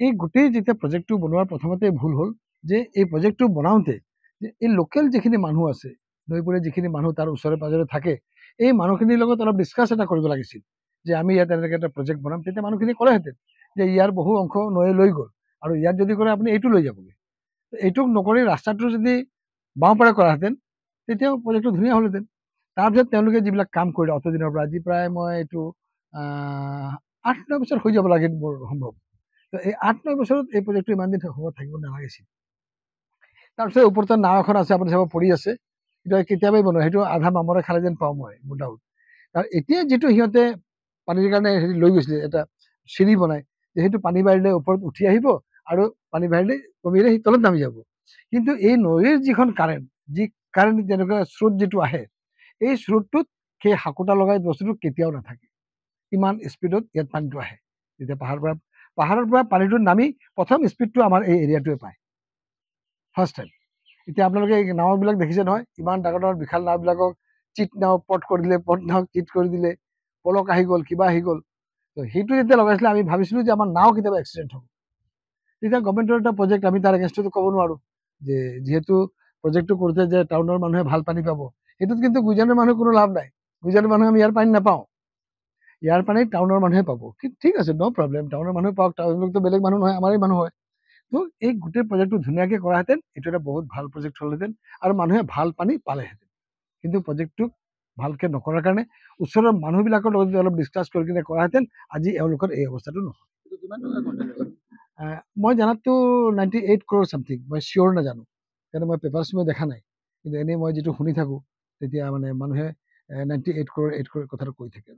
এই গোটেই যেতিয়া প্ৰজেক্টটো বনোৱাৰ প্ৰথমতে ভুল হ'ল যে এই প্ৰজেক্টটো বনাওঁতে যে এই লোকেল যিখিনি মানুহ আছে নৈপৰীয়া যিখিনি মানুহ তাৰ ওচৰে পাজৰে থাকে এই মানুহখিনিৰ লগত অলপ ডিছকাছ এটা কৰিব লাগিছিল যে আমি ইয়াত এনেকৈ এটা প্ৰজেক্ট বনাম তেতিয়া মানুহখিনি ক'লেহেঁতেন যে ইয়াৰ বহু অংশ নৈয়ে লৈ গ'ল আৰু ইয়াত যদি কৰে আপুনি এইটো লৈ যাবগৈ এইটোক নকৰি ৰাস্তাটো যদি বাওঁপাৰে কৰাহেঁতেন তেতিয়াও প্ৰজেক্টটো ধুনীয়া হ'লহেঁতেন তাৰপিছত তেওঁলোকে যিবিলাক কাম কৰিলে অতদিনৰ পৰা আজি প্ৰায় মই এইটো 8-9 বছৰ হৈ যাব লাগে মোৰ সম্ভৱ তো এই 8-9 বছৰত এই প্ৰজেক্টটো ইমান দিন হ'ব থাকিব নালাগিছিল তাৰপিছত ওপৰতে নাও এখন আছে আপুনি চাব পৰি আছে এইটো কেতিয়াবাই বনোৱা সেইটো আধা মামৰে খালে যেন পাওঁ মই মোৰ ডাউট আৰু এতিয়া যিটো সিহঁতে পানীৰ কাৰণে হেৰি লৈ গৈছিলে এটা চিৰি বনাই যে সেইটো পানী বাঢ়িলে ওপৰত উঠি আহিব আৰু পানী বাঢ়িলে কমিলে সি তলত নামি যাব কিন্তু এই নৈৰ যিখন কাৰেণ্ট যি কাৰেণ্ট যেনেকুৱা স্ৰোত যিটো আহে এই স্ৰোতটোত সেই হাকোটা লগাই বস্তুটো কেতিয়াও নাথাকে ইমান স্পীডত ইয়াত পানীটো আহে যেতিয়া পাহাৰৰ পৰা পানীটো নামি প্ৰথম স্পীডটো আমাৰ এই এৰিয়াটোৱে পায় ফাৰ্ষ্ট টাইম এতিয়া আপোনালোকে এই নাওবিলাক দেখিছে নহয় ইমান ডাঙৰ ডাঙৰ বিশাল নাওবিলাকক চিট নাও পট কৰি দিলে পট নাও চিট কৰি দিলে পলক আহি গ'ল কিবা আহি গ'ল তো সেইটো যেতিয়া লগাইছিলে আমি ভাবিছিলোঁ যে আমাৰ নাও কেতিয়াবা এক্সিডেণ্ট হ'ব তেতিয়া গভৰ্ণমেণ্টৰ এটা প্ৰজেক্ট আমি তাৰ এগেইনষ্টতো ক'ব নোৱাৰোঁ যে যিহেতু প্ৰজেক্টটো কৰোঁতে যে টাউনৰ মানুহে ভাল পানী পাব সেইটোত কিন্তু গুজৰাটৰ মানুহ কোনো লাভ নাই গুজৰাটৰ মানুহে আমি ইয়াৰ পানী নাপাওঁ ইয়াৰ পানী টাউনৰ মানুহে পাব ঠিক আছে ন' প্ৰব্লেম টাউনৰ মানুহে পাওক টাউনতো বেলেগ মানুহ নহয় আমাৰেই মানুহ হয় তো এই গোটেই প্ৰজেক্টটো ধুনীয়াকৈ কৰাহেঁতেন এইটো এটা বহুত ভাল প্ৰজেক্ট হ'লহেঁতেন আৰু মানুহে ভাল পানী পালেহেঁতেন কিন্তু প্ৰজেক্টটোক ভালকৈ নকৰাৰ কাৰণে ওচৰৰ মানুহবিলাকৰ লগত যদি অলপ ডিছকাছ কৰি কিনে কৰাহেঁতেন আজি এওঁলোকৰ এই অৱস্থাটো নহয় মই জানাততো 98 crore চামথিং মই চিয়'ৰ নাজানো কাৰণ মই পেপাৰ্ছ মই দেখা নাই কিন্তু এনেই মই যিটো শুনি থাকোঁ তেতিয়া মানে মানুহে 98 crore 8 crore কথাটো কৈ থাকে